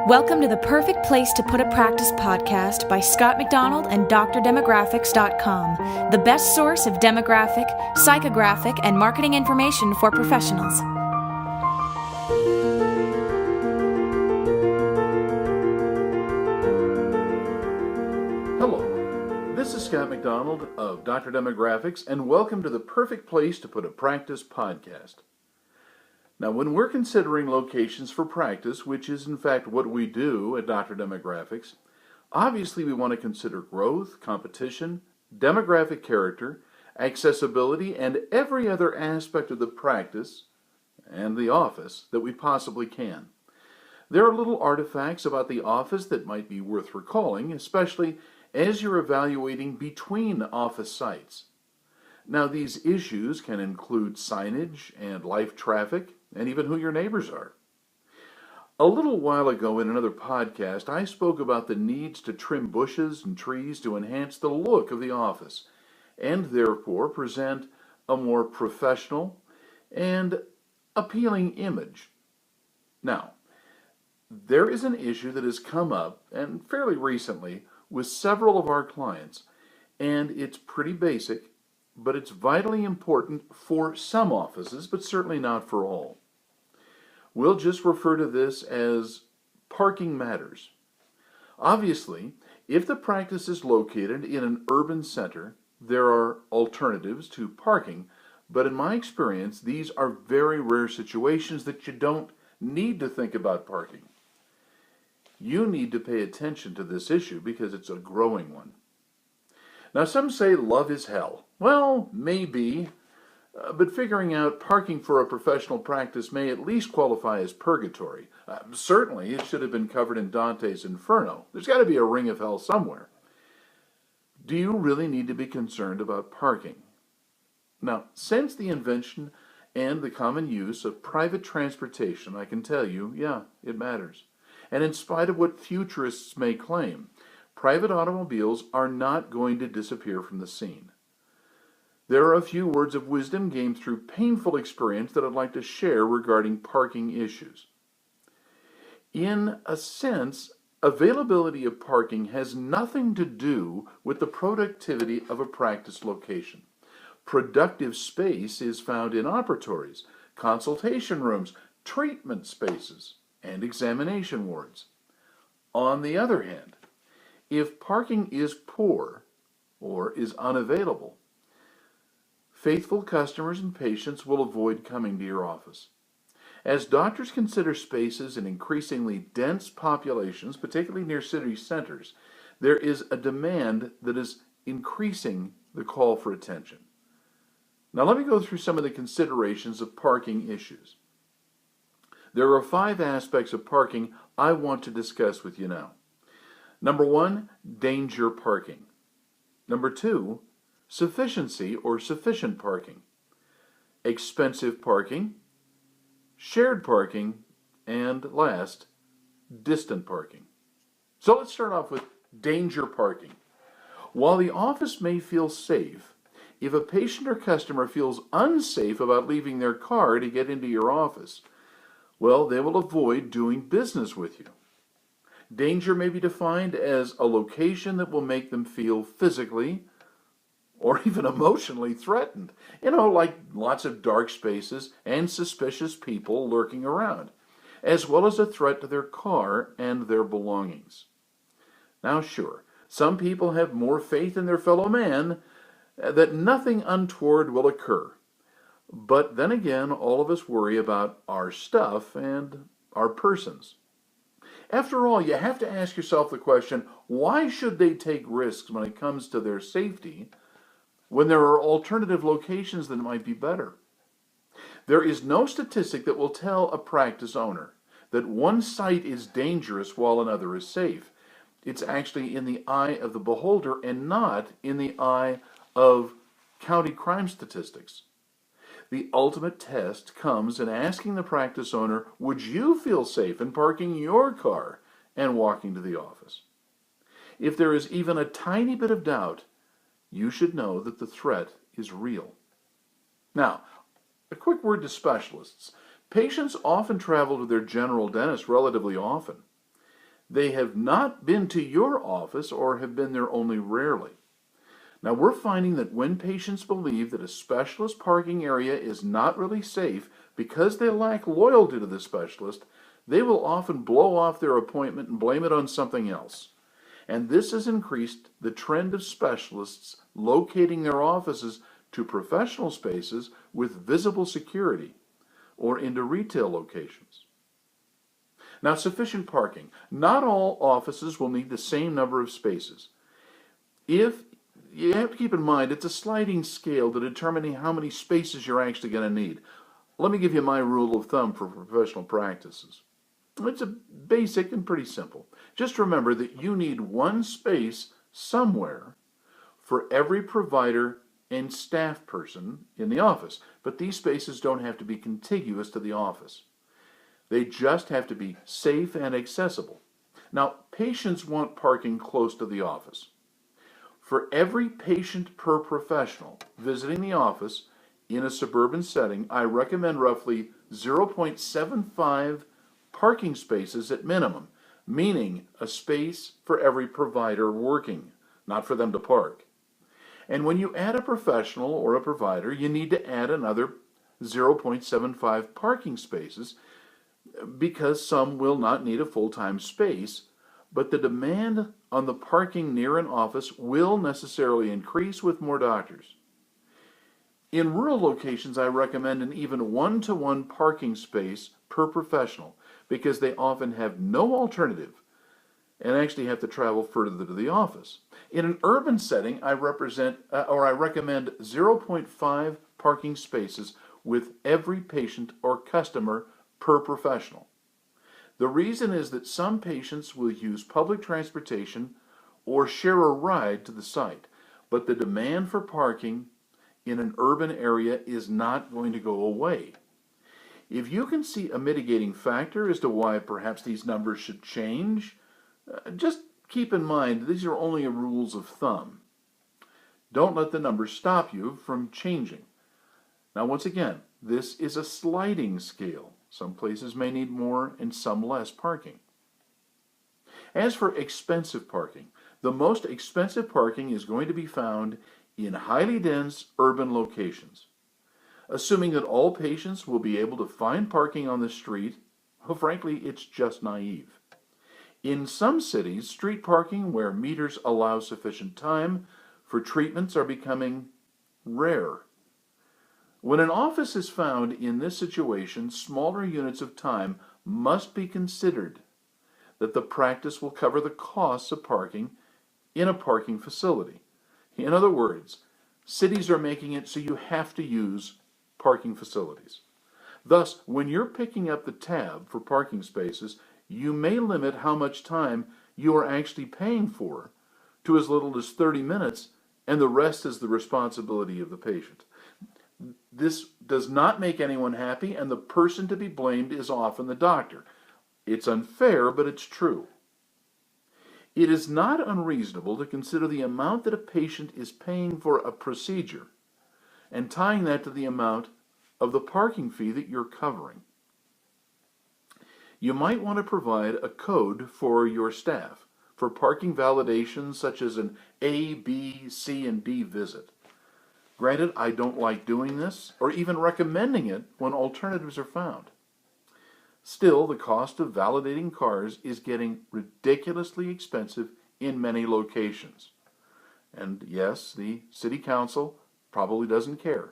Welcome to the Perfect Place to Put a Practice podcast by Scott McDonald and DrDemographics.com, the best source of demographic, psychographic, and marketing information for professionals. Hello, this is Scott McDonald of Dr. Demographics, and welcome to the Perfect Place to Put a Practice podcast. Now, when we're considering locations for practice, which is in fact what we do at Dr. Demographics, obviously we want to consider growth, competition, demographic character, accessibility, and every other aspect of the practice and the office that we possibly can. There are little artifacts about the office that might be worth recalling, especially as you're evaluating between office sites. Now, these issues can include signage and life traffic, and even who your neighbors are. A little while ago in another podcast, I spoke about the needs to trim bushes and trees to enhance the look of the office, and therefore present a more professional and appealing image. Now, there is an issue that has come up, and fairly recently, with several of our clients, and it's pretty basic, but it's vitally important for some offices, but certainly not for all. We'll just refer to this as parking matters. Obviously, if the practice is located in an urban center, there are alternatives to parking, but in my experience, these are very rare situations that you don't need to think about parking. You need to pay attention to this issue because it's a growing one. Now, some say love is hell. Well, maybe, but figuring out parking for a professional practice may at least qualify as purgatory. Certainly, it should have been covered in Dante's Inferno. There's got to be a ring of hell somewhere. Do you really need to be concerned about parking? Now, since the invention and the common use of private transportation, I can tell you, yeah, it matters. And in spite of what futurists may claim, private automobiles are not going to disappear from the scene. There are a few words of wisdom gained through painful experience that I'd like to share regarding parking issues. In a sense, availability of parking has nothing to do with the productivity of a practice location. Productive space is found in operatories, consultation rooms, treatment spaces, and examination wards. On the other hand, if parking is poor or is unavailable, faithful customers and patients will avoid coming to your office. As doctors consider spaces in increasingly dense populations, particularly near city centers, there is a demand that is increasing the call for attention. Now let me go through some of the considerations of parking issues. There are 5 aspects of parking I want to discuss with you now. Number 1, danger parking. Number 2, sufficiency or sufficient parking. Expensive parking, shared parking, and last, distant parking. So let's start off with danger parking. While the office may feel safe, if a patient or customer feels unsafe about leaving their car to get into your office, well, they will avoid doing business with you. Danger may be defined as a location that will make them feel physically or even emotionally threatened. Like lots of dark spaces and suspicious people lurking around, as well as a threat to their car and their belongings. Now, sure, some people have more faith in their fellow man that nothing untoward will occur. But then again, all of us worry about our stuff and our persons. After all, you have to ask yourself the question, why should they take risks when it comes to their safety when there are alternative locations that might be better? There is no statistic that will tell a practice owner that one site is dangerous while another is safe. It's actually in the eye of the beholder and not in the eye of county crime statistics. The ultimate test comes in asking the practice owner, would you feel safe in parking your car and walking to the office? If there is even a tiny bit of doubt, you should know that the threat is real. Now, a quick word to specialists. Patients often travel to their general dentist relatively often. They have not been to your office or have been there only rarely. Now, we're finding that when patients believe that a specialist parking area is not really safe because they lack loyalty to the specialist, they will often blow off their appointment and blame it on something else. And this has increased the trend of specialists locating their offices to professional spaces with visible security or into retail locations. Now, sufficient parking. Not all offices will need the same number of spaces. If you have to keep in mind, it's a sliding scale to determining how many spaces you're actually going to need. Let me give you my rule of thumb for professional practices. It's a basic and pretty simple. Just remember that you need one space somewhere for every provider and staff person in the office. But these spaces don't have to be contiguous to the office. They just have to be safe and accessible. Now, patients want parking close to the office. For every patient per professional visiting the office in a suburban setting, I recommend roughly 0.75 parking spaces at minimum, meaning a space for every provider working, not for them to park. And when you add a professional or a provider, you need to add another 0.75 parking spaces because some will not need a full-time space, but the demand on the parking near an office will necessarily increase with more doctors. In rural locations, I recommend an even one-to-one parking space per professional because they often have no alternative and actually have to travel further to the office. In an urban setting, I recommend 0.5 parking spaces with every patient or customer per professional. The reason is that some patients will use public transportation or share a ride to the site, but the demand for parking in an urban area is not going to go away. If you can see a mitigating factor as to why perhaps these numbers should change, just keep in mind these are only rules of thumb. Don't let the numbers stop you from changing. Now, once again, this is a sliding scale. Some places may need more and some less parking. As for expensive parking, the most expensive parking is going to be found in highly dense urban locations. Assuming that all patients will be able to find parking on the street, well, frankly, it's just naive. In some cities, street parking where meters allow sufficient time for treatments are becoming rare. When an office is found in this situation, smaller units of time must be considered that the practice will cover the costs of parking in a parking facility. In other words, cities are making it so you have to use parking facilities. Thus, when you're picking up the tab for parking spaces, you may limit how much time you are actually paying for to as little as 30 minutes, and the rest is the responsibility of the patient. This does not make anyone happy, and the person to be blamed is often the doctor. It's unfair, but it's true. It is not unreasonable to consider the amount that a patient is paying for a procedure and tying that to the amount of the parking fee that you're covering. You might want to provide a code for your staff for parking validations such as an A, B, C, and D visit. Granted, I don't like doing this or even recommending it when alternatives are found. Still, the cost of validating cars is getting ridiculously expensive in many locations. And yes, the city council probably doesn't care.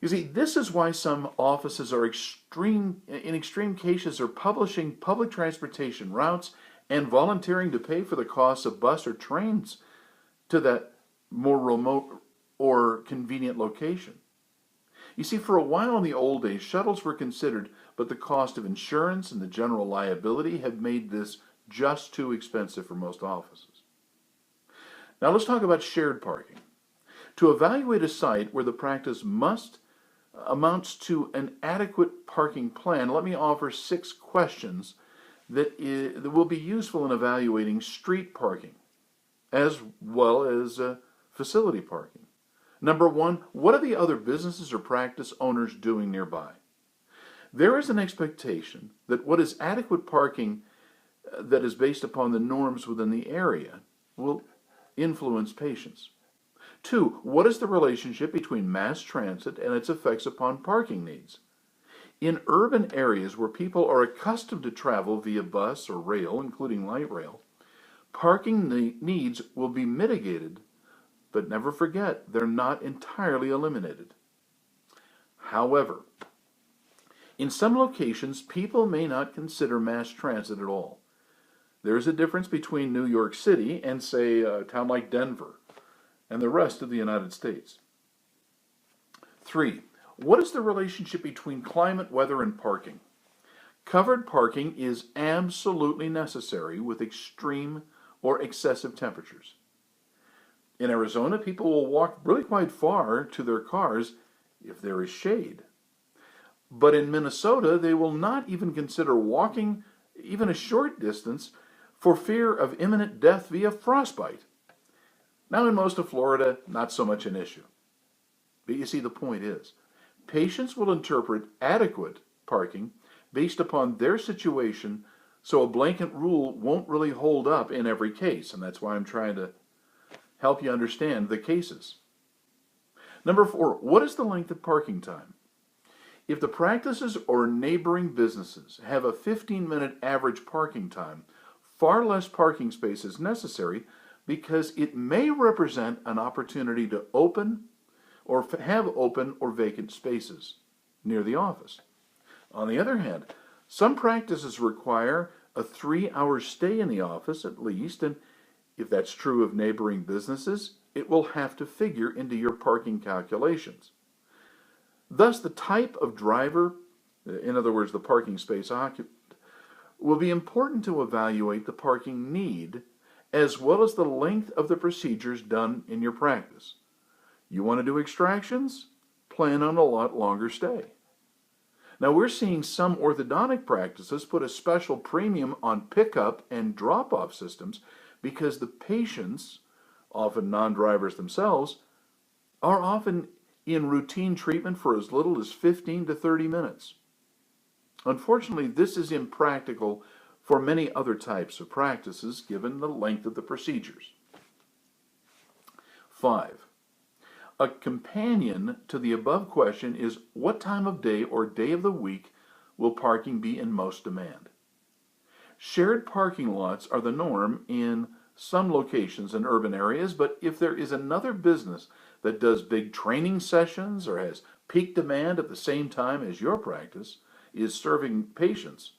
You see, this is why some offices are in extreme cases are publishing public transportation routes and volunteering to pay for the costs of bus or trains to that more remote or convenient location. You see, for a while in the old days, shuttles were considered, but the cost of insurance and the general liability have made this just too expensive for most offices. Now let's talk about shared parking. To evaluate a site where the practice amounts to an adequate parking plan, let me offer 6 questions that will be useful in evaluating street parking as well as facility parking. Number 1, what are the other businesses or practice owners doing nearby? There is an expectation that what is adequate parking that is based upon the norms within the area will influence patients. 2, what is the relationship between mass transit and its effects upon parking needs? In urban areas where people are accustomed to travel via bus or rail, including light rail, parking needs will be mitigated, but never forget they're not entirely eliminated. However, in some locations, people may not consider mass transit at all. There's a difference between New York City and, say, a town like Denver and the rest of the United States. 3, what is the relationship between climate, weather, and parking? Covered parking is absolutely necessary with extreme or excessive temperatures. In Arizona, people will walk really quite far to their cars if there is shade. But in Minnesota, they will not even consider walking even a short distance for fear of imminent death via frostbite. Now, in most of Florida, not so much an issue. But you see, the point is, patients will interpret adequate parking based upon their situation, so a blanket rule won't really hold up in every case, and that's why I'm trying to help you understand the cases. Number 4, what is the length of parking time? If the practices or neighboring businesses have a 15-minute average parking time, far less parking space is necessary because it may represent an opportunity to open or have open or vacant spaces near the office. On the other hand, some practices require a 3-hour stay in the office at least, and if that's true of neighboring businesses, it will have to figure into your parking calculations. Thus, the type of driver, in other words, the parking space occupant, will be important to evaluate the parking need as well as the length of the procedures done in your practice. You want to do extractions? Plan on a lot longer stay. Now, we're seeing some orthodontic practices put a special premium on pickup and drop-off systems because the patients, often non-drivers themselves, are often in routine treatment for as little as 15 to 30 minutes. Unfortunately, this is impractical for many other types of practices given the length of the procedures. 5. A companion to the above question is what time of day or day of the week will parking be in most demand? Shared parking lots are the norm in some locations in urban areas, but if there is another business that does big training sessions or has peak demand at the same time as your practice is serving patients,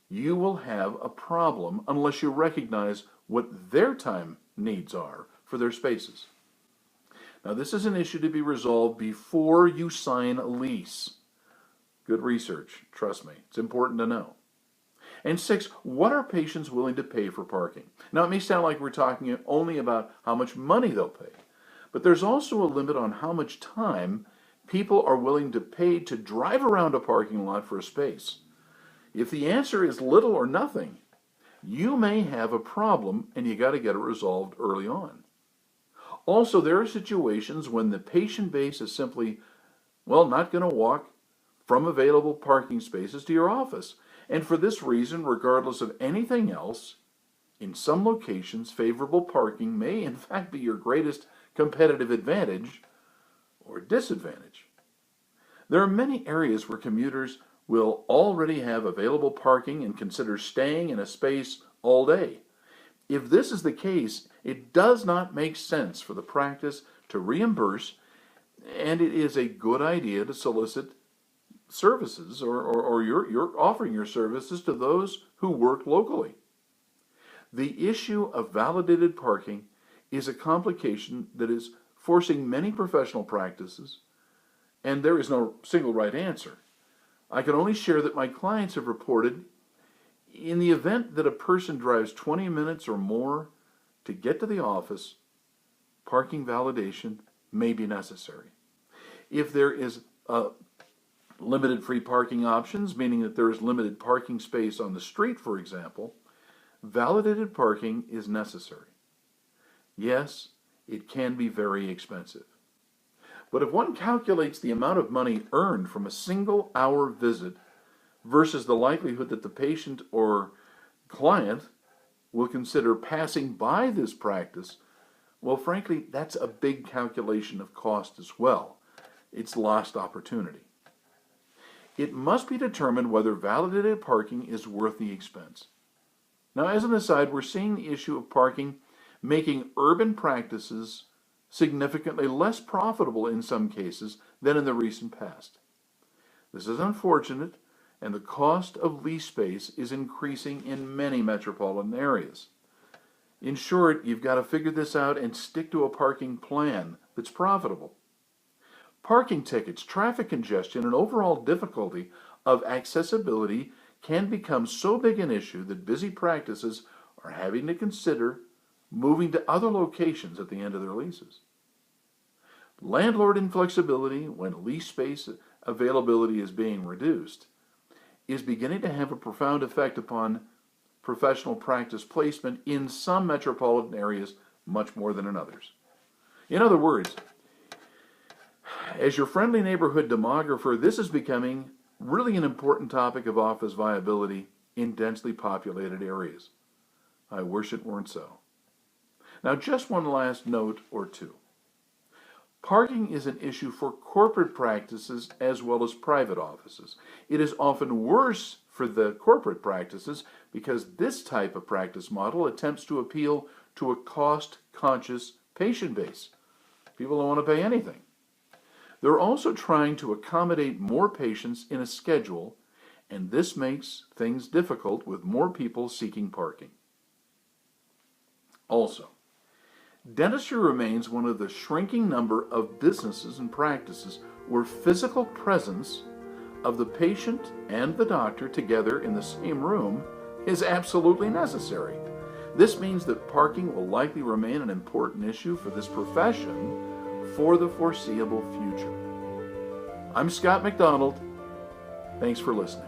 you will have a problem unless you recognize what their time needs are for their spaces. Now, this is an issue to be resolved before you sign a lease. Good research, trust me, it's important to know. And 6, what are patients willing to pay for parking? Now, it may sound like we're talking only about how much money they'll pay, but there's also a limit on how much time people are willing to pay to drive around a parking lot for a space. If the answer is little or nothing, you may have a problem and you got to get it resolved early on. Also, there are situations when the patient base is simply, not going to walk from available parking spaces to your office. And for this reason, regardless of anything else, in some locations, favorable parking may in fact be your greatest competitive advantage or disadvantage. There are many areas where commuters will already have available parking and consider staying in a space all day. If this is the case, it does not make sense for the practice to reimburse, and it is a good idea to solicit services or you're offering your services to those who work locally. The issue of validated parking is a complication that is forcing many professional practices, and there is no single right answer. I can only share that my clients have reported in the event that a person drives 20 minutes or more to get to the office, parking validation may be necessary. If there is limited free parking options, meaning that there is limited parking space on the street, for example, validated parking is necessary. Yes, it can be very expensive. But if one calculates the amount of money earned from a single hour visit versus the likelihood that the patient or client will consider passing by this practice, well, frankly, that's a big calculation of cost as well. It's lost opportunity. It must be determined whether validated parking is worth the expense. Now, as an aside, we're seeing the issue of parking making urban practices significantly less profitable in some cases than in the recent past. This is unfortunate, and the cost of lease space is increasing in many metropolitan areas. In short, you've got to figure this out and stick to a parking plan that's profitable. Parking tickets, traffic congestion, and overall difficulty of accessibility can become so big an issue that busy practices are having to consider moving to other locations at the end of their leases. Landlord inflexibility when lease space availability is being reduced is beginning to have a profound effect upon professional practice placement in some metropolitan areas much more than in others. In other words, as your friendly neighborhood demographer, this is becoming really an important topic of office viability in densely populated areas. I wish it weren't so. Now, just one last note or two. Parking is an issue for corporate practices as well as private offices. It is often worse for the corporate practices because this type of practice model attempts to appeal to a cost-conscious patient base. People don't want to pay anything. They're also trying to accommodate more patients in a schedule, and this makes things difficult with more people seeking parking. Also, dentistry remains one of the shrinking number of businesses and practices where physical presence of the patient and the doctor together in the same room is absolutely necessary. This means that parking will likely remain an important issue for this profession for the foreseeable future. I'm Scott McDonald. Thanks for listening.